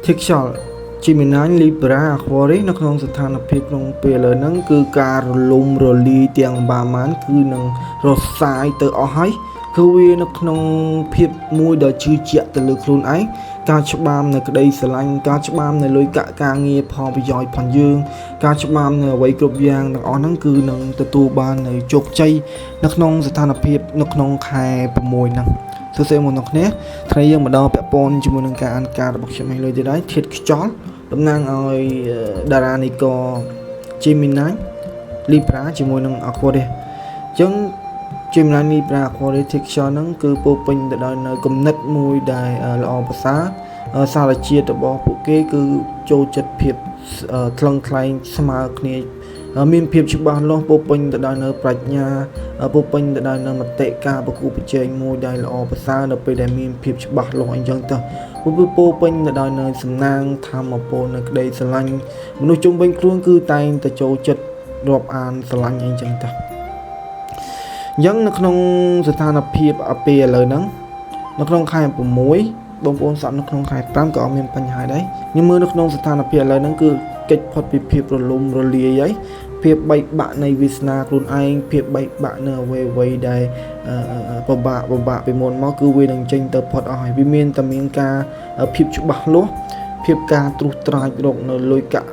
Textual Gemini Libra Aquarius នៅក្នុងស្ថានភាពក្នុងពេលឥឡូវហ្នឹងគឺការរលំរលាយទាំងបាមានគឺនឹងរសាយទៅអស់ហើយគឺវានៅក្នុងភាពមួយដែលជឿជាក់ទៅលើខ្លួនឯងការច្បាមនៅក្តីស្រឡាញ់ការច្បាមនៅលុយកាក់ការងារផលប្រយោជន៍ផងយើងការច្បាមនៅអ្វីគ្រប់យ៉ាងទាំងអស់ហ្នឹងគឺនឹងទទួលបាននៅជោគជ័យនៅក្នុងស្ថានភាពនៅក្នុងខែ6ហ្នឹងសួស្តីមកអ្នកគ្នាថ្ងៃយើងមកដល់ពាក់ព័ន្ធជាមួយនឹងការអានការរបស់ខ្ញុំឯងលើទៀតហើយធាតុខ្យល់តំណាងឲ្យតារានិករ Gemini Libra ជាមួយនឹង Aquarius អញ្ចឹង Gemini Libra Aquarius ធាតុខ្យល់ហ្នឹងគឺពោពេញទៅដោយនៅគំនិតមួយដែលល្អប្រសើរសារជាតិរបស់ពួកគេគឺចូលចិត្តភាពថ្លឹងថ្លែងស្មើគ្នាមានភាពច្បាស់លាស់ពោពេញទៅដោយនៅប្រាជ្ញាពោពេញទៅដោយនៅមតិការប្រគល់ប្រជែងមួយដែលល្អប្រសើរនៅពេលដែលមានភាពច្បាស់លាស់អញ្ចឹងទៅពោពេញទៅដោយនៅសំណាងធម៌ពលនៅក្តីស្រឡាញ់មនុស្សជុំវិញខ្លួនគឺតែងតែចូលចិត្តរាប់អានស្រឡាញ់អីចឹងទៅអញ្ចឹងនៅក្នុងស្ថានភាពពេលឥឡូវហ្នឹងនៅក្នុងខែ6បងប្អូនសក់នៅក្នុងខែ5ក៏អត់មានបញ្ហាដែរខ្ញុំមើលនៅក្នុងស្ថានភាពឥឡូវហ្នឹងគឺកិច្ចផុតពីភាពរលំរលាយហើយភាពបែកបាក់នៃវាសនាខ្លួនឯងភាពបែកបាក់នៅអ្វីដែលពិបាកពីមុនមកគឺវានឹងចេញទៅផុតអស់ហើយវាមានតែមានការភាពច្បាស់លាស់ភាពការត្រួសត្រាចរកនៅលុយកាក់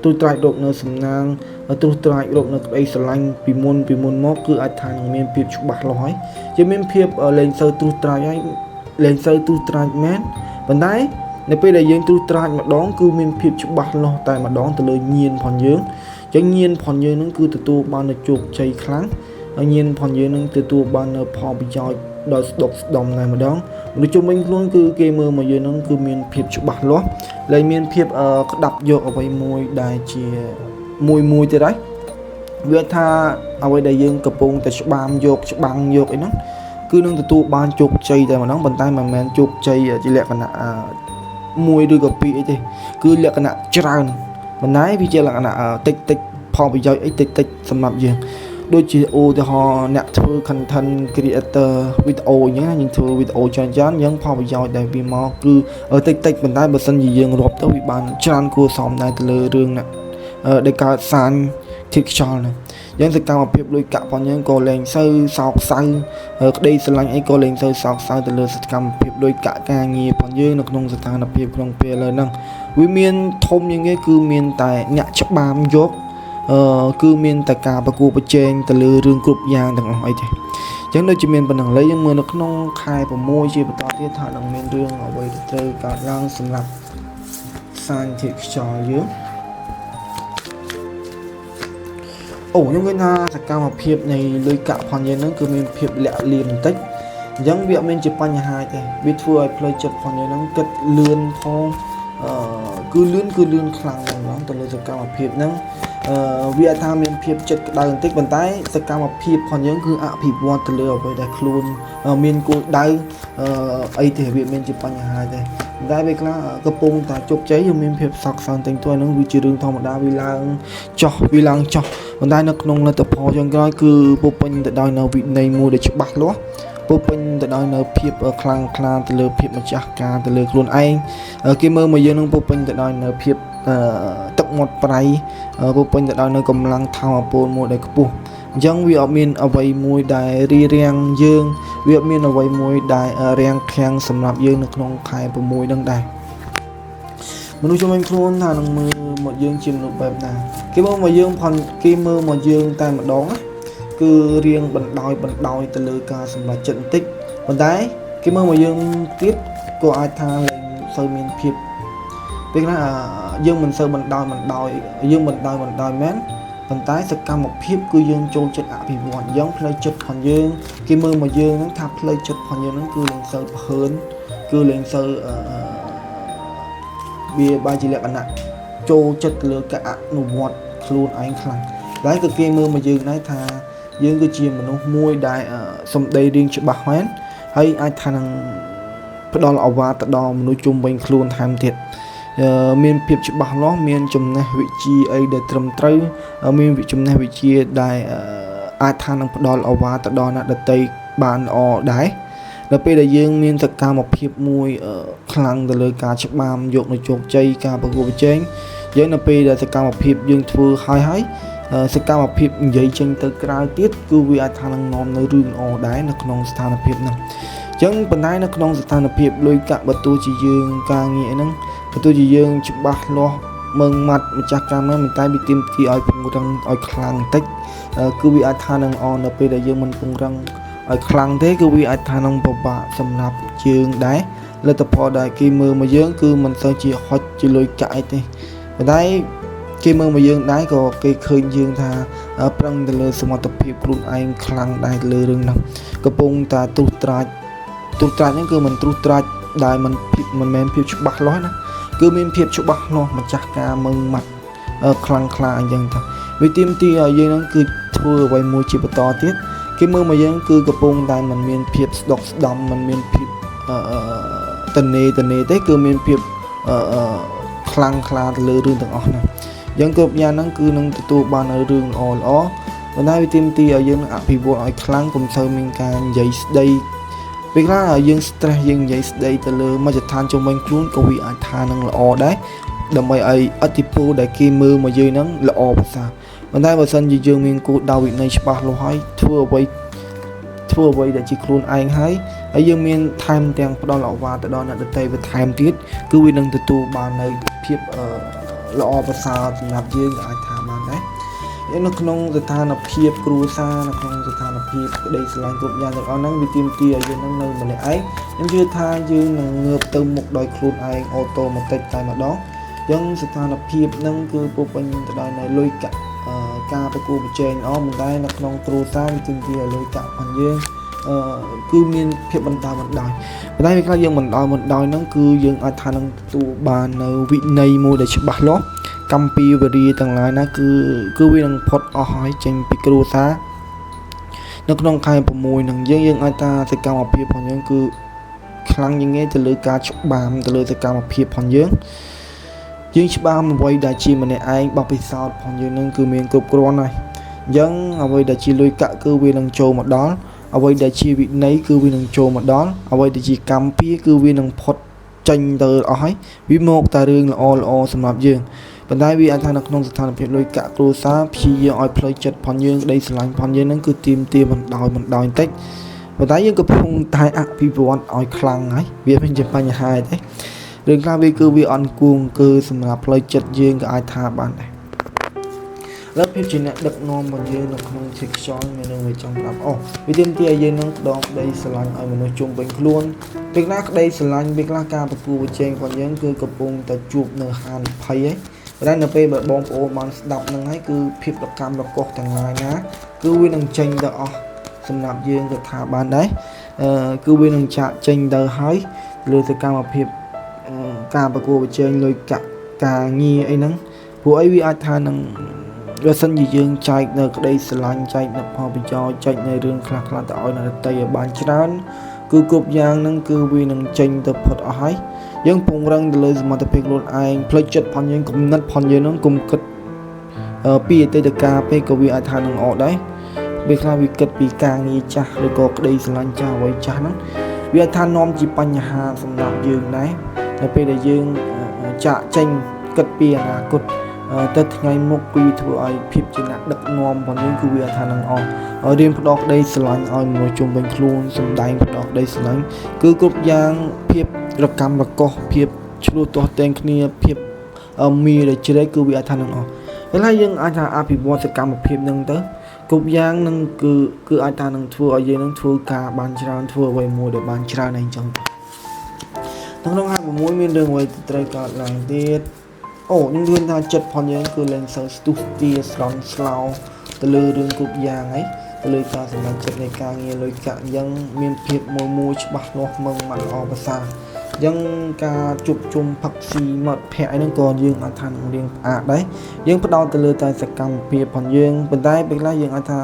ត្រួសត្រាចរកនៅសំណាងត្រួសត្រាចរកនៅក្តីស្រឡាញ់ពីមុនមកគឺអាចថានឹងមានភាពច្បាស់លាស់ហើយជាមានភាពលែងសូវត្រួសត្រាចហើយលែងសូវត្រួសត្រាចមែនប៉ុន្តែនៅពេលដែលយើងត្រួសត្រាចម្ដងគឺមានភាពច្បាស់លាស់តែម្ដងទៅលើញាណផងយើងអញ្ចឹងញាណផងយើងនឹងគឺទទួលបាននូវជោគជ័យខ្លាំងហើយញាណផងយើងនឹងទទួលបាននូវផលប្រយោជន៍ដល់ស្ដុកស្ដំតែម្ដងមនុស្សជុំវិញខ្លួនគឺគេមើលមកយើងនឹងគឺមានភាពច្បាស់លាស់លែងមានភាពក្តាប់យកអ្វីមួយដែលជាមួយទៀតហើយវាថាអ្វីដែលយើងកំពុងតែច្បាំយកអីហ្នឹងគឺនឹងទទួលបានជោគជ័យតែម្ដងប៉ុន្តែមិនមែនជោគជ័យជាលក្ខណៈមួយឬក៏ពីរអីទេគឺលក្ខណៈច្រើនប៉ុន្តែវាជាលក្ខណៈតិចផលប្រយោជន៍អីតិចសម្រាប់យើងដូចជាឧទាហរណ៍អ្នកធ្វើ content creator វីដេអូអញ្ចឹងយើងធ្វើវីដេអូច្រើនយើងផលប្រយោជន៍ដែលវាមកគឺតិចប៉ុន្តែបើសិនជាយើងរាប់ទៅវាបានច្រើនគួរសមដែរទៅលើរឿងណាដែលកើតសានធាតុខ្យល់ហ្នឹងយ៉ាងសកម្មភាពលុយកាក់ផងយើងក៏លែងសូវសោកសៅក្តីស្រឡាញ់អីក៏លែងសូវសោកសៅទៅលើសកម្មភាពលុយកាក់ការងារផងយើងនៅក្នុងស្ថានភាពក្នុងពេលឥឡូវហ្នឹងវាមានធំជាងគេគឺមានតែអ្នកច្បាមយកគឺមានតែការប្រគួតប្រជែងទៅលើរឿងគ្រប់យ៉ាងទាំងអស់អីទេអញ្ចឹងដូចជាមានប៉ុណ្ណឹងឡើយយើងមើលនៅក្នុងខែ6ជាបន្តទៀតថានឹងមានរឿងអ្វីទៅត្រូវកើតឡើងសម្រាប់សានធាតុខ្យល់យើងខ្ញុំឃើញថាសកម្មភាពនៃលុយកាក់ផងយើងហ្នឹងគឺមានភាពលាក់លៀមបន្តិចអញ្ចឹងវាអត់មានជាបញ្ហាទេវាធ្វើឲ្យផ្លូវចិត្តផងយើងហ្នឹងគិតលឿនផងគឺលឿនខ្លាំងហ្នឹងទៅលើសកម្មភាពហ្នឹងវាអាចថាមានភាពចិត្តក្តៅបន្តិចប៉ុន្តែសកម្មភាពផងយើងគឺអភិវឌ្ឍទៅលើអ្វីដែលខ្លួនមានគោលដៅអីទេវាមានជាបញ្ហាទេតែពេលខ្លះកំពុងតែជោគជ័យយើងមានភាពសោកសៅបន្តិចតួហ្នឹងវាជារឿងធម្មតាវាឡើងចុះប៉ុន្តែនៅក្នុងលទ្ធផលចុងក្រោយគឺពោពេញទៅដោយនៅវិន័យមួយដែលច្បាស់លាស់ពោពេញទៅដោយនៅភាពខ្លាំងក្លាទៅលើភាពម្ចាស់ការទៅលើខ្លួនឯងគេមើលមកយើងនឹងពោពេញទៅដោយនៅភាពទឹកមាត់ប្រៃពោពេញទៅដោយនៅកម្លាំងធម៌ពលមួយដែលខ្ពស់អញ្ចឹងវាអត់មានអ្វីមួយដែលរារាំងយើងវាអត់មានអ្វីមួយដែលរាំងខាំងសម្រាប់យើងនៅក្នុងខែ6ហ្នឹងដែរមនុស្សជំនាញខ្លួនថានឹងមើលមកយើងជាមនុស្សបែបណាគេមើលមកយើងតែម្ដងគឺរៀងបណ្ដោយទៅលើការសម្រេចចិត្តបន្តិចប៉ុន្តែគេមើលមកយើងទៀតក៏អាចថាលែងសូវមានភាពពេលខ្លះយើងមិនសូវបណ្ដោយយើងបណ្ដោយមែនប៉ុន្តែសកម្មភាពគឺយើងចូលចិត្តអភិវឌ្ឍយ៉ាងផ្លូវចិត្តផងយើងគេមើលមកយើងហ្នឹងថាផ្លូវចិត្តផងយើងហ្នឹងគឺលែងសូវព្រហើនគឺលែងសូវវាបែរជាលក្ខណៈចូលចិត្តលើការអនុវត្តខ្លួនឯងខ្លាំងតែក៏គេមើលមកយើងដែរថាយើងគឺជាមនុស្សមួយដែលសំដីរៀងច្បាស់មែនហើយអាចថានឹងផ្ដល់ឱវាទទៅដល់មនុស្សជុំវិញខ្លួនថែមទៀតមានភាពច្បាស់លាស់មានចំណេះវិជ្ជាអីដែលត្រឹមត្រូវមានចំណេះវិជ្ជាដែលអាចថានឹងផ្ដល់ឱវាទទៅដល់អ្នកដទៃបានល្អដែរ ដល់ពេលដែលយើងមានសកម្មភាពមួយខ្លាំងទៅលើការច្បាមយកនៅជោគជ័យការប្រកួតប្រជែងយើងនៅពេលដែលសកម្មភាពយើងធ្វើហើយសកម្មភាពនិយាយចេញទៅក្រៅទៀតគឺវាអាចថានឹងនាំនៅរឿងល្អដែរនៅក្នុងស្ថានភាពហ្នឹងអញ្ចឹងប៉ុន្តែនៅក្នុងស្ថានភាពលុយកាក់បើទោះជាយើងការងារហ្នឹងបើទោះជាយើងច្បាស់លាស់មើងម៉ាត់ម្ចាស់ការមិនតែវាទាមទារឲ្យពង្រឹងឲ្យខ្លាំងបន្តិចគឺវាអាចថានឹងល្អនៅពេលដែលយើងមិនពង្រឹងឲ្យខ្លាំងទេគឺវាអាចថានឹងពិបាកសម្រាប់យើងដែរលទ្ធផលដែលគេមើលមកយើងគឺមិនសូវជាហុចជាលុយកាក់អីទេប៉ុន្តែគេមើលមកយើងដែរក៏គេឃើញយើងថាប្រឹងទៅលើសមត្ថភាពខ្លួនឯងខ្លាំងដែរលើរឿងហ្នឹងកំពុងតែត្រួសត្រាចហ្នឹងគឺមិនត្រួសត្រាចដែលមិនមែនភាពច្បាស់លាស់ណាគឺមានភាពច្បាស់លាស់ម្ចាស់ការមើងម៉ាត់ខ្លាំងខ្លាអញ្ចឹងទៅវាទាមទារឲ្យយើងហ្នឹងគឺធ្វើអ្វីមួយជាបន្តទៀតគេមើលមកយើងគឺកំពុងតែមិនមានភាពស្ដុកស្ដំមិនមានភាពតនេទេគឺមានភាពខ្លាំងខ្លាទៅលើរឿងទាំងអស់ហ្នឹងយើងគ្រប់យ៉ាងហ្នឹងគឺនឹងទទួលបាននៅរឿងល្អប៉ុន្តែវាទាមទារឲ្យយើងអភិវឌ្ឍឲ្យខ្លាំងកុំសូវមានការនិយាយស្ដីពេលខ្លះយើង stress យើងនិយាយស្ដីទៅលើមជ្ឈដ្ឋានជុំវិញខ្លួនក៏វាអាចថានឹងល្អដែរដើម្បីឲ្យអតិពលដែលគេមើលមកយើងហ្នឹងល្អប្រសើរប៉ុន្តែបើសិនជាយើងមានគោលដៅវិន័យច្បាស់លាស់ហើយធ្វើអ្វីដែលជាខ្លួនឯងហើយយើងមានថែមទាំងផ្ដល់ឱវាទទៅដល់អ្នកដទៃបន្ថែមទៀតគឺវានឹងទទួលបាននៅភាពល្អប្រសើរសម្រាប់យើងអាចថាបានដែរនៅក្នុងស្ថានភាពគ្រួសារនៅក្នុងស្ថានភាពក្តីស្រឡាញ់គ្រប់យ៉ាងទាំងអស់ហ្នឹងវាទាមទារឲ្យយើងនឹងនៅម្នាក់ឯងខ្ញុំជឿថាយើងនឹងងើបទៅមុខដោយខ្លួនឯងអូតូម៉ាទិកតែម្ដងអញ្ចឹងស្ថានភាពហ្នឹងគឺពោពេញទៅដោយនៅលុយកាក់ការប្រកួតប្រជែងល្អប៉ុន្តែនៅក្នុងគ្រួសារវាទាមទារឲ្យលុយកាក់ផងយើងគឺមានភាពបន្តបណ្ដោយប៉ុន្តែវាខ្លះយើងបណ្ដោយហ្នឹងគឺយើងអាចថានឹងទទួលបាននៅវិន័យមួយដែលច្បាស់លាស់កម្ពីវេរាទាំងឡាយណាគឺវានឹងផុតអស់ហើយចេញពីគ្រួសារនៅក្នុងខែ6ហ្នឹងយើងអាចថាសកម្មភាពរបស់យើងគឺខ្លាំងជាងគេទៅលើការច្បាមទៅលើសកម្មភាពរបស់យើងច្បាមអ្វីដែលជាម្នាក់ឯងបោះពិសោធន៍ផងយើងនឹងគឺមានគ្រប់គ្រាន់ហើយអញ្ចឹងអ្វីដែលជាលុយកាក់គឺវានឹងចូលមកដល់អ្វីដែលជាវិន័យគឺវានឹងចូលមកដល់អ្វីដែលជាកម្មពីគឺវានឹងផុតចេញទៅអស់ហើយវាមកតែរឿងល្អសម្រាប់យើងប៉ុន្តែវាអាចថានៅក្នុងស្ថានភាពលុយកាក់គ្រួសារព្យាយាមឲ្យផ្លូវចិត្តផងយើងក្តីស្រឡាញ់ផងយើងនឹងគឺទាមទារមិនដោយបន្តិចប៉ុន្តែយើងកំពុងតែអភិវឌ្ឍឲ្យខ្លាំងហើយវាមិនជាបញ្ហាទេរឿងខ្លះវាអន់គួងគឺសម្រាប់ផ្លូវចិត្តយើងក៏អាចថាបានដែរលទ្ធភាពជាអ្នកដឹកនាំរបស់យើងនៅក្នុងជាខ្យល់មាននឹងវាចង់ប្រាប់វាទាមទារឲ្យយើងនឹងដងក្តីស្រឡាញ់ឲ្យមនុស្សជុំវិញខ្លួនពេលខ្លះក្តីស្រឡាញ់ពេលខ្លះការប្រគួតប្រជែងរបស់យើងគឺកំពុងតែជួបនៅហានិភ័យហើយតែនៅពេលបើបងប្អូនបានស្ដាប់នឹងហើយគឺភាពរកម្មរកុសទាំងឡាយណាគឺវានឹងចេញទៅអស់សម្រាប់យើងក៏ថាបានដែរគឺវានឹងចាក់ចេញទៅហើយលើសកម្មភាពការប្រគួតប្រជែងលុយកាក់ការងារអីហ្នឹងព្រោះអីវាអាចថានឹងបើសិនជាយើងចែកនៅក្តីស្រឡាញ់ចែកនៅផលប្រយោជន៍ចែកនៅរឿងខ្លះទៅឲ្យអ្នកដទៃឲ្យបានច្រើនគឺគ្រប់យ៉ាងហ្នឹងគឺវានឹងចេញទៅផុតអស់ហើយយើងពង្រឹងទៅលើសមត្ថភាពខ្លួនឯងផ្លូវចិត្តផងយើងគំនិតផងយើងហ្នឹងគុំគិតពីអតីតកាលពេកក៏វាអាចថានឹងអត់ដែរពេលខ្លះវាគិតពីការងារចាស់ឬក៏ក្តីស្រឡាញ់ចាស់អ្វីចាស់ហ្នឹងវាអាចថានាំជាបញ្ហាសម្រាប់យើងដែរនៅពេលដែលយើងចាក់ចេញគិតពីអនាគតទៅថ្ងៃមុខគឺធ្វើឲ្យភាពជាអ្នកដឹកនាំរបស់យើងគឺវាថានឹងអស់ឲ្យរៀនផ្ដោតក្តីស្រឡាញ់ឲ្យមនុស្សជុំវិញខ្លួនសម្ដែងផ្ដោតក្តីស្រឡាញ់គឺគ្រប់យ៉ាងភាពរកម្មរកុសភាពឆ្លោះទាស់តែងគ្នាភាពមីដែលជ្រែកគឺវាថានឹងអស់ពេលហើយយើងអាចថាអភិវឌ្ឍសកម្មភាពនឹងទៅគ្រប់យ៉ាងនឹងគឺអាចថានឹងធ្វើឲ្យយើងនឹងធ្វើការបានច្រើនធ្វើអ្វីមួយដែលបានច្រើនអីចឹងក្នុងហាក់6មានរឿងអ្វីត្រូវកើតឡើងទៀតខ្ញុំយល់ថាចិត្តផងយើងគឺលែងសូវស្ទុះទាស្រន់ស្លោទៅលើរឿងគ្រប់យ៉ាងហើយទៅលើការសម្រេចចិត្តនៃការងារលុយកាក់អញ្ចឹងមានភាពមួយច្បាស់លាស់មើងម៉ាត់ល្អប្រសើរអញ្ចឹងការជួបជុំផឹកស៊ីមិត្តភ័ក្តិអីហ្នឹងក៏យើងអាចថានឹងរៀងផ្អាកដែរយើងផ្ដោតទៅលើតែសកម្មភាពផងយើងប៉ុន្តែពេលខ្លះយើងអាចថា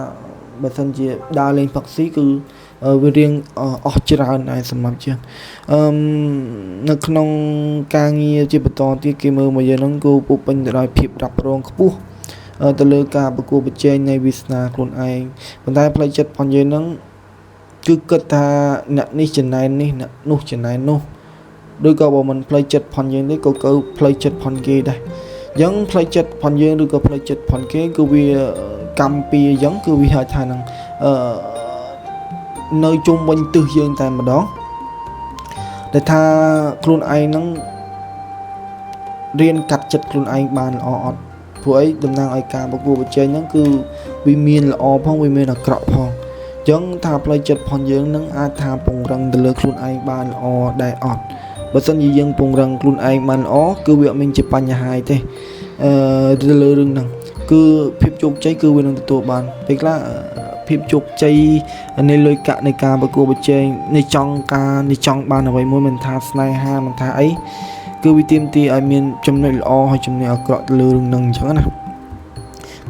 បើសិនជាដើរលេងផឹកស៊ីគឺវារៀងអស់ច្រើនដែរសម្រាប់យើងនៅក្នុងការងារជាបន្តទៀតគេមើលមកយើងហ្នឹងគឺពុះពេញទៅដោយភាពរ៉ាប់រងខ្ពស់ទៅលើការប្រកួតប្រជែងនៃវាសនាខ្លួនឯងប៉ុន្តែផ្លូវចិត្តផងយើងហ្នឹង គឺគិតថាអ្នកនេះចំណែននេះអ្នកនោះចំណែននោះឬក៏បើមិនផ្លូវចិត្តផនយើងទេក៏ផ្លូវចិត្តផនគេដែរអញ្ចឹងផ្លូវចិត្តផនយើងឬក៏ផ្លូវចិត្តផនគេគឺវាកម្មពីអញ្ចឹងគឺវាហៅថានឹងនៅជុំវិញទិសយើងតែម្ដងដែលថាខ្លួនឯងហ្នឹងរៀនកាត់ចិត្តខ្លួនឯងបានល្អអត់ព្រោះអីតំណាងឲ្យការប្រកួតប្រជែងហ្នឹងគឺវាមានល្អផងវាមានអាក្រក់ផងអញ្ចឹងថាផ្លូវចិត្តផងយើងនឹងអាចថាពង្រឹងទៅលើខ្លួនឯងបានល្អដែរអត់បើសិនជាយើងពង្រឹងខ្លួនឯងបានល្អគឺវាអត់មានជាបញ្ហាទេទៅលើរឿងហ្នឹងគឺភាពជោគជ័យគឺវានឹងទទួលបានពេលខ្លះភាពជោគជ័យនៃលុយកាក់នៃការប្រកួតប្រជែងនៃចង់បានអ្វីមួយមិនថាស្នេហាមិនថាអីគឺវាទាមទារឲ្យមានចំណុចល្អហើយចំណុចអាក្រក់ទៅលើរឿងហ្នឹងអញ្ចឹងណា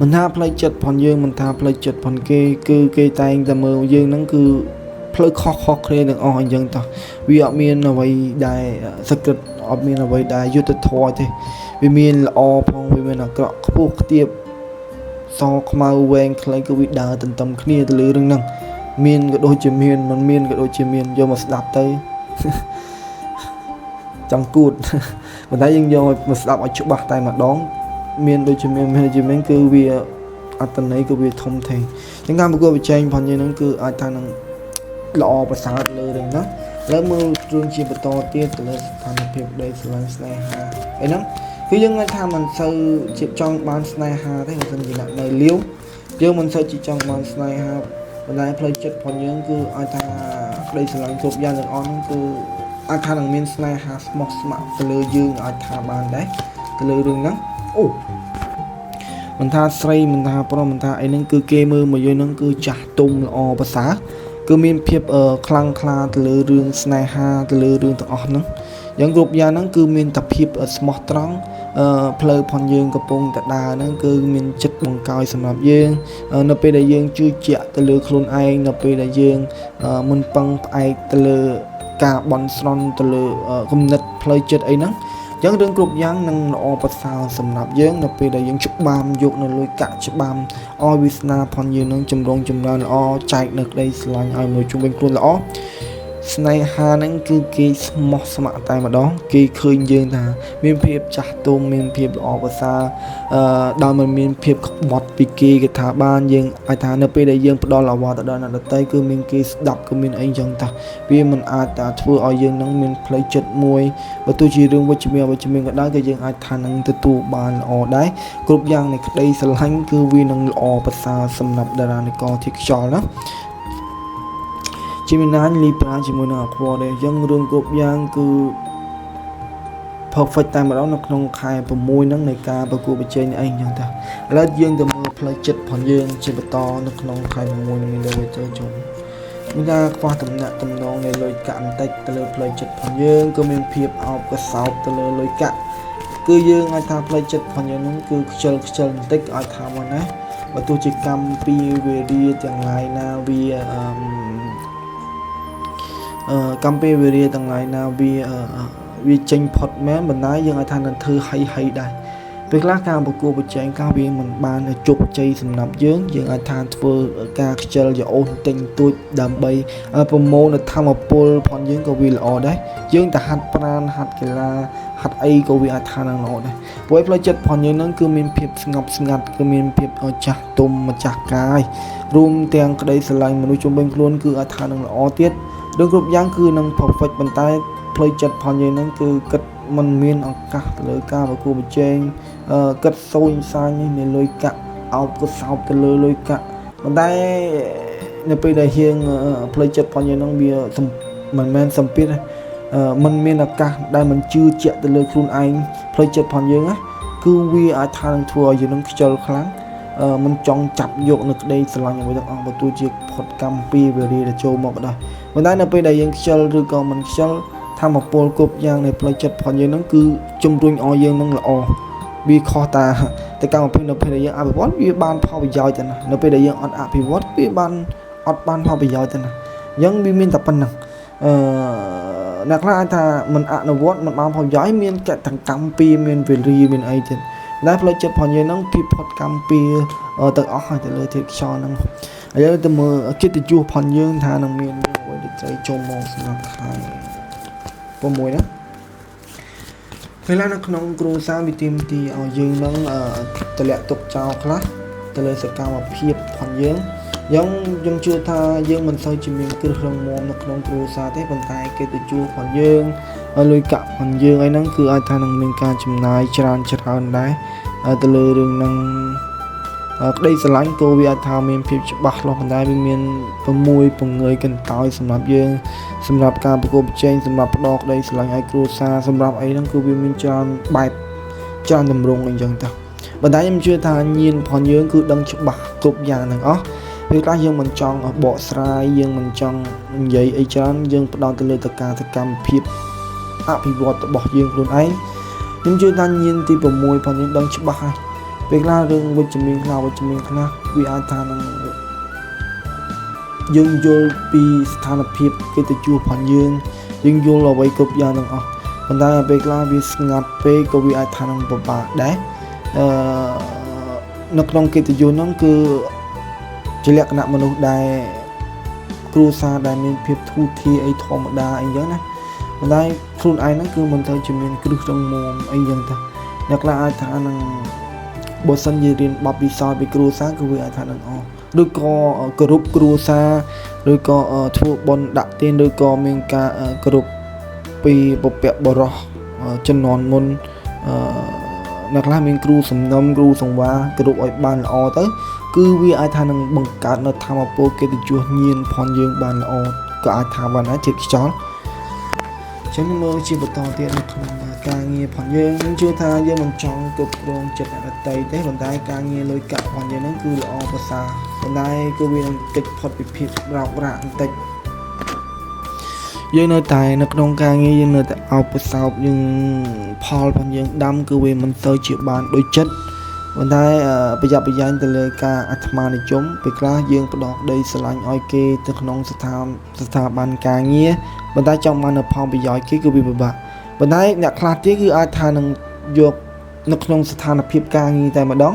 មិនថាផ្លូវចិត្តផងយើងមិនថាផ្លូវចិត្តផងគេគឺគេតែងតែមើលយើងហ្នឹងគឺផ្លូវខុសគ្នាទាំងអស់អញ្ចឹងតោះវាអត់មានអ្វីដែលសក្តិអត់មានអ្វីដែលយុត្តិធម៌ទេវាមានល្អផងវាមានអាក្រក់ខ្ពស់ខ្ទាបសខ្មៅវែងខ្លីគឺវាដើរទន្ទឹមគ្នាទៅលើរឿងហ្នឹងមានក៏ដូចជាមានមិនមានក៏ដូចជាមានយកមកស្ដាប់ទៅចង់គួតប៉ុន្តែយើងយកមកស្ដាប់ឲ្យច្បាស់តែម្ដងមានដូចជាមានគឺវាអត្តន័យគឺវាធំធេងចឹងការប្រកួតប្រជែងផងយើងហ្នឹងគឺអាចថានឹងល្អប្រសើរលើរឿងហ្នឹងแล้วមើលរឿងជាបន្តទៀតទៅលើស្ថានភាពដីស្រឡាញ់ស្នេហាអីហ្នឹងគឺយើងអាចថាមិនសូវជាចង់បានស្នេហាទេបើមិនជាអ្នកនៅលាវយើងមិនសូវជាចង់បានស្នេហាប៉ុន្តែផ្លូវចិត្តផងយើងគឺអាចថាដីស្រឡាញ់គ្រប់យ៉ាងទាំងអស់ហ្នឹងគឺអាចថានឹងមានស្នេហាស្មោះស្ម័គ្រទៅលើយើងអាចថាបានដែរទៅលើរឿងហ្នឹងអូមិនថាស្រីមិនថាប្រុសមិនថាអីហ្នឹងគឺគេមើលមកយើងហ្នឹងគឺចាស់ទុំល្អប្រសើរគឺមានភាពខ្លាំងក្លាទៅលើរឿងស្នេហាទៅលើរឿងទាំងអស់ហ្នឹងយ៉ាងគ្រប់យ៉ាងហ្នឹងគឺមានតែភាពស្មោះត្រង់ផ្លូវផងយើងកំពុងតែដើរហ្នឹងគឺមានចិត្តបង្កោយសម្រាប់យើងនៅពេលដែលយើងជឿជាក់ទៅលើខ្លួនឯងនៅពេលដែលយើងមិនពឹងផ្អែកទៅលើការបន់ស្រន់ទៅលើគំនិតផ្លូវចិត្តអីហ្នឹងអញ្ចឹងរឿងគ្រប់យ៉ាងនឹងល្អប្រសើរសម្រាប់យើងនៅពេលដែលយើងច្បាមយកនៅលុយកាក់ច្បាមឲ្យវាសនាផងយើងនឹងចម្រុងចម្រើនល្អចែកនៅក្តីស្រឡាញ់ឲ្យមនុស្សជុំវិញខ្លួនល្អស្នេហាហ្នឹងគឺគេស្មោះស្ម័គ្រតែម្ដងគេឃើញយើងថាមានភាពចាស់ទុំមានភាពល្អប្រសើរដោយមិនមានភាពក្បត់ពីគេថាបានយើងអាចថានៅពេលដែលយើងផ្ដល់អ្វីទៅដល់អ្នកដទៃគឺមានគេស្ដាប់គឺមានអីចឹងតាវាមិនអាចថាធ្វើឲ្យយើងនឹងមានផ្លូវចិត្តមួយបើទោះជារឿងវិជ្ជមានក៏ដោយគឺយើងអាចថានឹងទទួលបានល្អដែរគ្រប់យ៉ាងនៃក្តីស្រឡាញ់គឺវានឹងល្អប្រសើរសម្រាប់តារានិករធាតុខ្យល់ណាGemini Libra ជាមួយនឹង Aquarius អញ្ចឹងរឿងគ្រប់យ៉ាងគឺ perfect តែម្ដងនៅក្នុងខែ6ហ្នឹងនៃការប្រកួតប្រជែងនេះអីអញ្ចឹងតាឥឡូវយើងទៅមើលផ្លូវចិត្តផងយើងជាបន្តនៅក្នុងខែ6នេះមានដូចទៅជុំមានការខ្វះតំណែងតំណងនៃលុយកាក់បន្តិចទៅលើផ្លូវចិត្តផងយើងក៏មានភាពអោបកសោបទៅលើលុយកាក់គឺយើងអាចថាផ្លូវចិត្តផងយើងហ្នឹងគឺខ្ជិលបន្តិចអាចថាមកណាបើទោះជាកម្មពីវេរាទាំងឡាយណាវាកម្ពុជាវិរិយទាំងឡាយណាវាចេញផុតមែនបណ្ដាយើងអាចថានឹងធ្វើហៃដែរពេលខ្លះការប្រកួតប្រជែងការវាមិនបានជោគជ័យសម្រាប់យើងអាចថាធ្វើការខ្ជិលយកអូនទិញទួចដើម្បីប្រមូលនៅធម្មពលផងយើងក៏វាល្អដែរយើងតែហាត់ប្រាណហាត់កីឡាហាត់អីក៏វាអាចថានឹងល្អដែរព្រោះផ្លូវចិត្តផងយើងហ្នឹងគឺមានភាពស្ងប់ស្ងាត់គឺមានភាពចាស់ទុំម្ចាស់កាយរួមទាំងក្តីស្រឡាញ់មនុស្សជុំវិញខ្លួនគឺអាចថានឹងល្អទៀតរឿងគ្រប់យ៉ាងគឺនឹង perfect ប៉ុន្តែផ្លូវចិត្តផងយើងហ្នឹងគឺគិតមិនមានឱកាសទៅលើការប្រកួតប្រជែងគិតសូនសាញនៃលុយកាក់អោបក៏សោបទៅលើលុយកាក់ប៉ុន្តែនៅពេលដែលយើងផ្លូវចិត្តផងយើងហ្នឹងវាមិនមែនសម្ពាធมันមានឱកាសដែលមិនជឿជាក់ទៅលើខ្លួនឯងផ្លូវចិត្តផងយើងណាគឺវាអាចថានឹងធ្វើឲ្យយើងនឹងខ្ជិលខ្លាំងមិនចង់ចាប់យកនៅក្តីស្រឡាញ់អ្វីទាំងអស់បើទោះជាផុតកម្មពីវេរាដែលចូលមកក៏ដោយប៉ុន្តែនៅពេលដែលយើងខ្ជិលឬក៏មិនខ្ជិលធម្មពលគ្រប់យ៉ាងនៃផ្លូវចិត្តផងយើងហ្នឹងគឺជំរុញឲ្យយើងនឹងល្អវាខុសតាតែកម្មវិធីនៅពេលដែលយើងអភិវឌ្ឍវាបានផលប្រយោជន៍ទៅណានៅពេលដែលយើងអត់អភិវឌ្ឍវាបានអត់បានផលប្រយោជន៍ទៅណាអញ្ចឹងវាមានតែប៉ុណ្្នឹងអ្នកខ្លះអាចថាមិនអនុវត្តមិនបានផលប្រយោជន៍មានកតកម្មពីមានវេរាមានអីទៀតតែផ្លូវចិត្តផងយើងហ្នឹងពីផុតកម្មពីទាំងអស់ហើយទៅលើធាតុខ្យល់ហ្នឹង ឥឡូវទៅមើលកិត្តិយសផងយើងថានឹងមានអ្វីដែលត្រូវចូលមកសម្រាប់ខែ6ណាពេលនៅក្នុងគ្រួសារវិទាមទីឲ្យយើងនឹងតម្លាក់ទុកចោលខ្លះទៅលើសកម្មភាពផងយើងជឿថាយើងមិនសូវជាមានគ្រឹះរឹងមាំនៅក្នុងគ្រួសារទេប៉ុន្តែកិត្តិយសផងយើងលុយកាក់ផងយើងអីហ្នឹងគឺអាចថានឹងមានការចំណាយច្រើនដែរទៅលើរឿងហ្នឹងក្តីស្រឡាញ់ក៏វាអាចថាមានភាពច្បាស់លាស់ប៉ុន្តែវាមាន6ពង្រើយកន្តើយសម្រាប់យើងសម្រាប់ការប្រកួតប្រជែងសម្រាប់ផ្ដោតក្តីស្រឡាញ់ឲ្យគ្រួសារសម្រាប់អីហ្នឹងគឺវាមានច្រើនបែបច្រើនទម្រង់អីចឹងទៅប៉ុន្តែខ្ញុំជឿថាញៀនផងយើងគឺដឹងច្បាស់គ្រប់យ៉ាងទាំងអស់ពេលខ្លះយើងមិនចង់បកស្រាយយើងមិនចង់និយាយអីច្រើនយើងផ្ដោតទៅលើតការសកម្មភាពអភិវឌ្ឍរបស់យើងខ្លួនឯងខ្ញុំជឿថាញៀនទី6ផងយើងដឹងច្បាស់ហើយពេលខ្លះរឿងវិជ្ជមានខ្លះវាអាចថានឹងយើងយល់ពីស្ថានភាពកិត្តិយសផងយើងយល់អ្វីគ្រប់យ៉ាងទាំងអស់ប៉ុន្តែពេលខ្លះវាស្ងាត់ពេកក៏វាអាចថានឹងពិបាកដែរនៅក្នុងកិត្តិយសហ្នឹងគឺជាលក្ខណៈមនុស្សដែលគ្រួសារដែលមានភាពធូរធារអីធម្មតាអីចឹងណាប៉ុន្តែខ្លួនឯងហ្នឹងគឺមិនត្រូវជាមានគ្រឹះរឹងមាំអីចឹងទៅអ្នកខ្លះអាចថានឹងបើសិនជារៀនបបពិសោធន៍ពីគ្រួសារគឺវាអាចថានឹងឬក៏គោរពគ្រួសារឬក៏ធ្វើបុណ្យដាក់ទានឬក៏មានការគោរពពីបុព្វបុរសជំនាន់មុនអ្នកខ្លះមានគ្រូសំណុំគ្រូសង្វារគោរពឲ្យបានល្អទៅគឺវាអាចថានឹងបង្កើតនៅធម៌ពលកិត្តិយសញៀនផងយើងបានល្អក៏អាចថាបានដែរជាតិខ្យល់ចឹងមើលជាបន្តទៀតនៅក្នុងការងារផងយើងជឿថាយើងមិនចង់គ្រប់គ្រងចិត្តអ្នកដទៃទេប៉ុន្តែការងារលុយកាក់ផងយើងហ្នឹងគឺល្អប្រសើរប៉ុន្តែគឺវានឹងកិច្ចផុតពីភាពរោគរាក់បន្តិចយើងនៅតែនៅក្នុងការងារយើងនៅតែអោបប្រសោបយើងផលផងយើងដាំគឺវាមិនទៅជាបានដូចចិត្តប៉ុន្តែប្រយ័ត្នប្រយែងទៅលើការអាត្មានិយមពេលខ្លះយើងផ្ដោតដីស្រឡាញ់ឲ្យគេទៅក្នុងស្ថាប័នការងារប៉ុន្តែចង់បាននៅផលប្រយោជន៍គេគឺវាពិបាកប៉ុន្តែអ្នកខ្លះទៀតគឺអាចថានឹងយកនៅក្នុងស្ថានភាពការងារតែម្ដង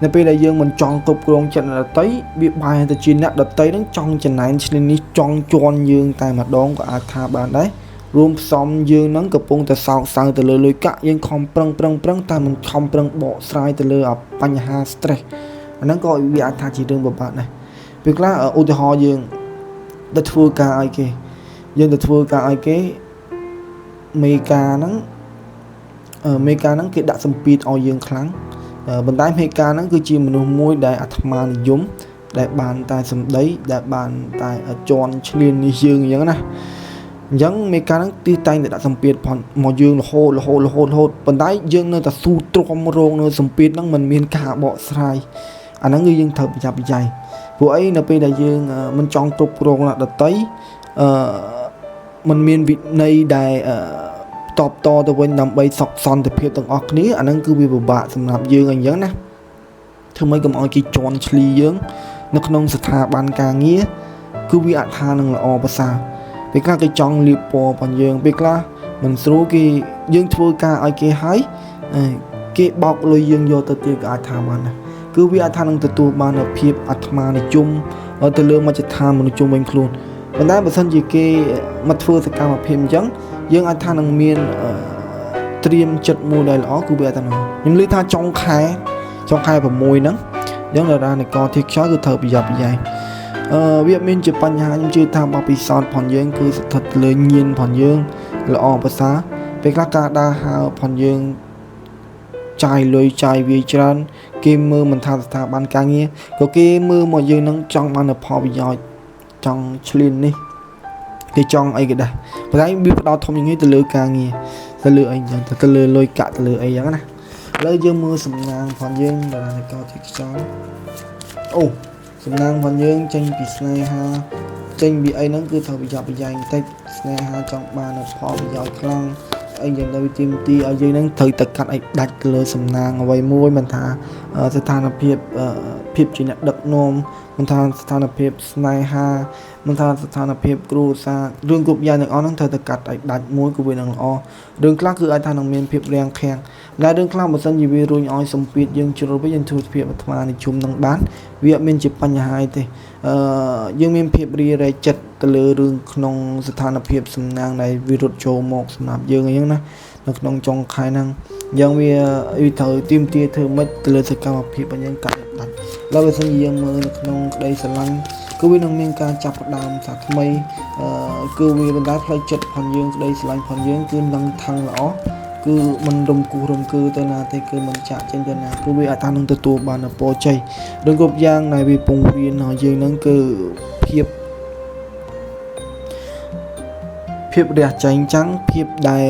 នៅពេលដែលយើងមិនចង់គ្រប់គ្រងចិត្តអ្នកដទៃវាបែរទៅជាអ្នកដទៃនឹងចង់ចំណែនឈ្នានេះចង់ជន់យើងតែម្ដងក៏អាចថាបានដែររួមផ្សំយើងនឹងកំពុងតែសោកសៅទៅលើលុយកាក់យើងខំប្រឹងតែមិនខំប្រឹងបកស្រាយទៅលើបញ្ហា stress អាហ្នឹងក៏វាអាចថាជារឿងពិបាកដែរពេលខ្លះឧទាហរណ៍យើងទៅធ្វើការឲ្យគេមេការហ្នឹងគេដាក់សម្ពាធឲ្យយើងខ្លាំងប៉ុន្តែមេការហ្នឹងគឺជាមនុស្សមួយដែលអាត្មានិយមដែលបានតែសម្ដីដែលបានតែជន់ឈ្លាននេះយើងអញ្ចឹងណាអញ្ចឹងមេការហ្នឹងទីតែងតែដាក់សម្ពាធផងមកយើងរហូតប៉ុន្តែយើងនៅតែស៊ូទ្រាំរងនៅសម្ពាធហ្នឹងមិនមានការបកស្រាយអាហ្នឹងគឺយើងត្រូវប្រយ័ត្នប្រយែងព្រោះអីនៅពេលដែលយើងមិនចង់គ្រប់គ្រងអ្នកដទៃมันមានវិន័យដែលតបតទៅវិញដើម្បីសុខសន្តិភាពទាំងអស់គ្នាអាហ្នឹងគឺវាពិបាកសម្រាប់យើងអញ្ចឹងណាធ្វើម៉េចកុំឲ្យគេជន់ឈ្លីយើងនៅក្នុងស្ថាប័នការងារគឺវាអាចថានឹងល្អប្រសើរពេលខ្លះគេចង់លៀបពណ៌ផងយើងពេលខ្លះមិនស្រួលគេយើងធ្វើការឲ្យគេហើយគេបោកលុយយើងយកទៅទៀតក៏អាចថាបានដែរគឺវាអាចថានឹងទទួលបាននូវភាពអាត្មានិយមទៅលើមជ្ឈដ្ឋានមនុស្សជុំវិញខ្លួនប៉ុន្តែបើសិនជាគេមកធ្វើសកម្មភាពអញ្ចឹងយើងអាចថានឹងមានត្រៀមចិត្តមួយដែលល្អគឺវាអាចថាខ្ញុំឮថាចុងខែ6ហ្នឹងអញ្ចឹងតារានគរធាគខ្យល់គឺត្រូវប្រយ័ត្នប្រយែងវាមានជាបញ្ហាខ្ញុំជឿថាបបពិសោធន៍ផងយើងគឺស្ថិតលើញៀនផងយើងល្អប្រសើរពេលខ្លះការដើរហើរផងយើងចាយលុយចាយវាច្រើនគេមើលមិនថាស្ថាប័នការងារក៏គេមើលមកយើងនឹងចង់បានផលប្រយោជន៍ចង់ឆ្លៀននេះគេចង់អីក៏ដែរប៉ុន្តែវាផ្ដោតធំយ៉ាងនេះទៅលើការងារទៅលើអីចឹងទៅលើលុយកាក់ទៅលើអីចឹងណាឥឡូវយើងមើលសំណាងផងយើងតារានគរធាគខ្យល់អូសំណាងផងយើងចេញពីស្នេហាចេញពីអីហ្នឹងគឺត្រូវប្រយ័ត្នប្រយែងបន្តិចស្នេហាចង់បានផលប្រយោជន៍ខ្លាំងអីយ៉ាងទៅទីមទីឲ្យយើងហ្នឹងត្រូវតែកាត់ឲ្យដាច់ទៅលើសំណាងអ្វីមួយមិនថាស្ថានភាពជាអ្នកដឹកនាំមិនថាស្ថានភាពស្នេហាមិនថាស្ថានភាពគ្រួសាររឿងគ្រប់យ៉ាងទាំងអស់ហ្នឹងត្រូវតែកាត់ឲ្យដាច់មួយគឺវានឹងល្អរឿងខ្លះគឺអាចថានឹងមានភាពរាំងខាំង ដែលរឿងខ្លះបើសិនជាវារុញឲ្យសម្ពាធយើងជ្រុលវិញយើងធ្វើភាពអាត្មានិយមនឹងបានវាអត់មានជាបញ្ហាទេយើងមានភាពរីរែកចិត្តទៅលើរឿងក្នុងស្ថានភាពសំណាងដែលវារត់ចូលមកសម្រាប់យើងអញ្ចឹងណានៅក្នុងចុងខែហ្នឹងយើងវាត្រូវទៀមទាធ្វើម៉េចទៅលើសកម្មភាពរបស់យើងកាត់ដាច់แล้วបើសិនជាយើងមើលនៅក្នុងក្តីស្រឡាញ់គឺវានឹងមានការចាប់ផ្ដើមសាថ្មីគឺវាបណ្ដាលផ្លូវចិត្តផងយើងក្តីស្រឡាញ់ផងយើងគឺនឹងថឹងល្អគឺមិនរំគោះរំគឺទៅណាទេគឺមិនចាក់ចេញទៅណាគឺវាអាចថានឹងទទួលបានពរជ័យរឿងគ្រប់យ៉ាងដែលវាពងរៀនរបស់យើងហ្នឹងគឺភាពរះចែងចាំងភាពដែល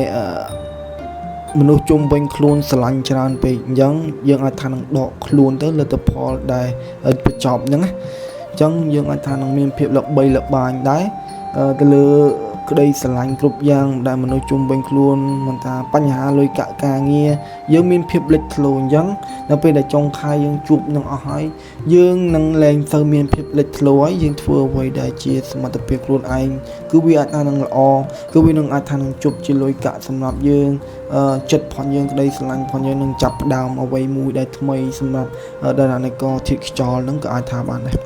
មនុស្សជុំវិញខ្លួនស្រឡាញ់ច្រើនពេកអញ្ចឹងយើងអាចថានឹងដកខ្លួនទៅលទ្ធផលដែលបញ្ចប់ហ្នឹងណាអញ្ចឹងយើងអាចថានឹងមានភាពល្បីល្បាញដែរទៅលើក្តីស្រឡាញ់គ្រប់យ៉ាងដែលមនុស្សជុំវិញខ្លួនមិនថាបញ្ហាលុយកាក់ការងារយើងមានភាពលេចធ្លោអញ្ចឹងដល់ពេលដែលចុងខែយើងជួបនឹងអស់ហើយយើងនឹងលែងទៅមានភាពលេចធ្លោហើយយើងធ្វើអ្វីដែលជាសមត្ថភាពខ្លួនឯងគឺវាអាចថានឹងល្អគឺវានឹងអាចថានឹងជប់ជាលុយកាក់សម្រាប់យើងចិត្តផងយើងក្តីស្រឡាញ់ផងយើងនឹងចាប់ផ្ដើមអ្វីមួយដែលថ្មីសម្រាប់ដល់អានិកធាតុខ្យល់ហ្នឹងក៏អាចថាបានដែរ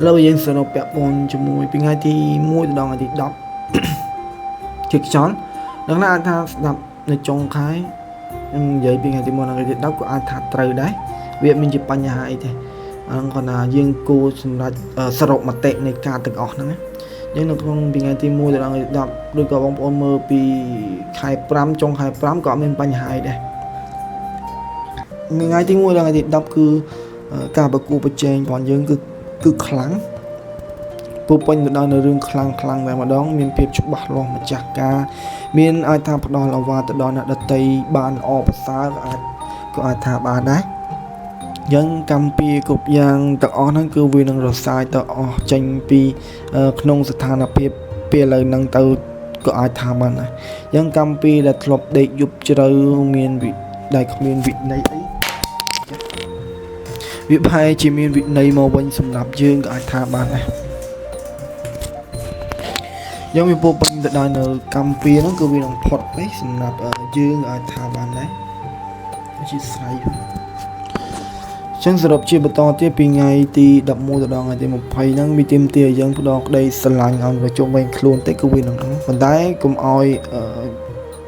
ឥឡូវយើងសរុបពាក់ព័ន្ធជាមួយពីថ្ងៃទី1ដល់ថ្ងៃទី10ជាខ្យល់ដល់ណាអាចថាស្ដាប់នៅចុងខែនិយាយពីថ្ងៃទី1ដល់ថ្ងៃទី10ក៏អាចថាត្រូវដែរវាមានជាបញ្ហាអីទេហ្នឹងគាត់ថាយើងគួរសម្រាប់សរុបមតិនៃការទាំងអស់ហ្នឹងណាយើងនៅក្នុងពីថ្ងៃទី1ដល់ថ្ងៃទី10ឬក៏បងប្អូនមើលពីខែ5ចុងខែ5ក៏អត់មានបញ្ហាអីដែរថ្ងៃទី1ដល់ថ្ងៃទី10គឺការប្រគួតប្រជែងរបស់យើងគឺខ្លាំងពុពេញទៅដល់នៅរឿងខ្លាំងតែម្ដងមានភាពច្បាស់លាស់ម្ចាស់ការមានអាចថាផ្ដល់ឱវាទទៅដល់អ្នកដតីបានល្អប្រសើរក៏អាចថាបានដែរយើងកម្មពីគ្រប់យ៉ាងទាំងអស់ហ្នឹងគឺវានឹងរសាយទៅអស់ចេញពីក្នុងស្ថានភាពពេលឥឡូវហ្នឹងទៅក៏អាចថាបានដែរយើងកម្មពីដែលធ្លាប់ដេកយប់ជ្រៅមានដែលគ្មានវិន័យអីវាប្រហែលជាមានវិន័យមកវិញសម្រាប់យើងក៏អាចថាបានដែរយើងមានពោពេញទៅដល់នៅកម្ពុជាហ្នឹងគឺវានឹងផុតទៅសម្រាប់យើងក៏អាចថាបានដែរជាស្រ័យចឹងសរុបជាបន្តទៀតពីថ្ងៃទី11ទៅដល់ថ្ងៃទី20ហ្នឹងមានទីមទាយើងផ្ដល់ក្តីស្រឡាញ់ឲ្យជុំវិញខ្លួនទៅគឺវានឹងប៉ុន្តែកុំឲ្យ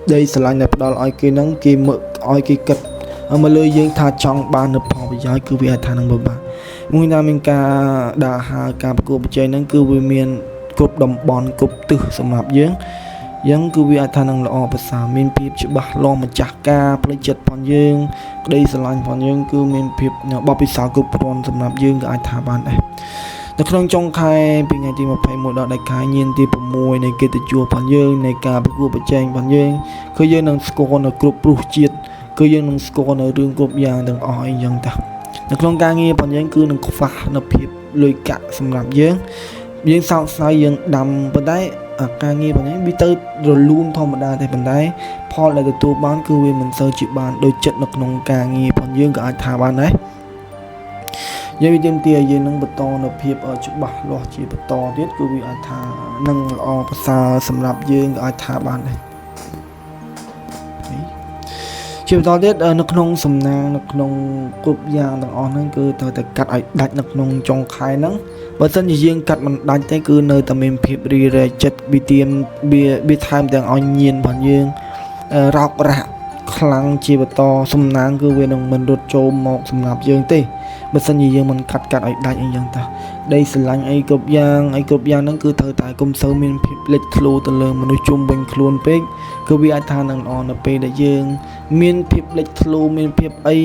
ក្តីស្រឡាញ់ដែលផ្ដល់ឲ្យគេហ្នឹងគេមើលឲ្យគេគិតមកលើយើងថាចង់បាននៅផលប្រយោជន៍គឺវាអាចថានឹងពិបាកមួយណាមានការដើរហើរការប្រកួតប្រជែងហ្នឹងគឺវាមានគ្រប់តំបន់គ្រប់ទិសសម្រាប់យើងគឺវាអាចថានឹងល្អប្រសើរមានភាពច្បាស់លាស់ម្ចាស់ការផ្លូវចិត្តផងយើងក្តីស្រឡាញ់ផងយើងគឺមានភាពបបិសោគ្រប់គ្រាន់សម្រាប់យើងក៏អាចថាបានដែរនៅក្នុងចុងខែពីថ្ងៃទី21ដល់ខែញៀនទី6នៃកិត្តិយសផងយើងនៃការប្រកួតប្រជែងផងយើងគឺយើងនឹងស្គាល់នៅគ្រប់រសជាតិគឺយើងនឹងស្គាល់នៅរឿងគ្រប់យ៉ាងទាំងអស់អីចឹងតានៅក្នុងការងារផងយើងគឺនឹងខ្វះនៅភាពលុយកាក់សម្រាប់យើងសោកស្ដាយយើងដាំប៉ុន្តែការងារផងយើងវាទៅរលូនធម្មតាតែប៉ុន្តែផលដែលទទួលបានគឺវាមិនសូវជាបានដូចចិត្តនៅក្នុងការងារផងយើងក៏អាចថាបានដែរយើងវិទាមទាយើងនឹងបន្តនៅភាពច្បាស់លាស់ជាបន្តទៀតគឺវាអាចថានឹងល្អប្រសើរសម្រាប់យើងក៏អាចថាបានដែរជាបន្តទៀតនៅក្នុងសំណាងនៅក្នុងគ្រប់យ៉ាងទាំងអស់ហ្នឹងគឺត្រូវតែកាត់ឲ្យដាច់នៅក្នុងចុងខែហ្នឹងបើមិនជាយើងកាត់មិនដាច់ទេគឺនៅតែមានភាពរីរែកចិត្តវាថែមទាំងឲ្យញៀនផងយើងរោគរ៉ាក់ខ្លាំងជាបន្តសំណាងគឺវានឹងមិនរត់ចូលមកសម្រាប់យើងទេបើមិនជាយើងមិនកាត់ឲ្យដាច់អីចឹងតាដីស្រឡាញ់អីគ្រប់យ៉ាងហ្នឹងគឺត្រូវតែកុំសូវមានភាពលេចធ្លោទៅលើមនុស្សជុំវិញខ្លួនពេកគឺវាអាចថានឹងល្អនៅពេលដែលយើងមានភាពលេចធ្លោមានភាពអី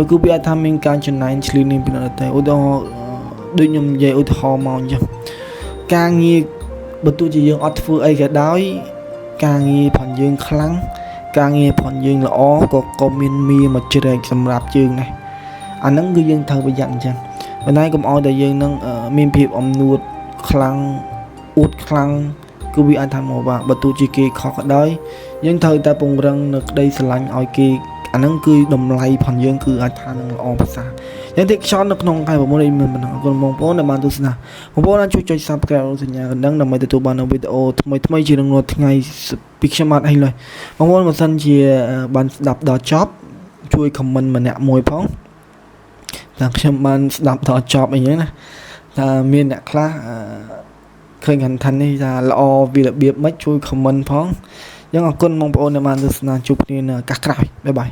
គឺវាអាចថាមានការចំណែនឆ្លៀននេះពីនោះតែឧទាហរណ៍ដូចខ្ញុំនិយាយឧទាហរណ៍មកអញ្ចឹងការងារបើទោះជាយើងអត់ធ្វើអីក៏ដោយការងារផងយើងខ្លាំងការងារផងយើងល្អក៏មានមកជ្រែកសម្រាប់យើងដែរអាហ្នឹងគឺយើងត្រូវប្រយ័ត្នអញ្ចឹងប៉ុន្តែកុំឲ្យតែយើងនឹងមានភាពអំនួតខ្លាំងអួតខ្លាំងគឺវាអាចថាមកបើទោះជាគេខុសក៏ដោយយើងត្រូវតែពង្រឹងនៅក្តីស្រឡាញ់ឲ្យគេអាហ្នឹងគឺតម្លៃផងយើងគឺអាចថានឹងល្អប្រសើរយ៉ាងទីខ្យល់នៅក្នុងខែ6នេះមានបណ្ដឹងអរគុណបងប្អូនដែលបានទស្សនាបងប្អូនអាចជួយចុច Subscribe សញ្ញាកណ្ដឹងដើម្បីទទួលបាននូវវីដេអូថ្មីជារៀងរាល់ថ្ងៃ ពីខ្ញុំអត់អីឡើយបងប្អូនបើសិនជាបានស្ដាប់ដល់ចប់ជួយ comment ម្នាក់មួយផងតែខ្ញុំបានស្ដាប់ដល់ចប់អីចឹងណាថាមានអ្នកខ្លះឃើញ content នេះថាល្អវារបៀបម៉េចជួយ comment ផងអញ្ចឹងអរគុណបងប្អូនដែលបានទស្សនាជួបគ្នានៅឱកាសក្រោយបាយបាយ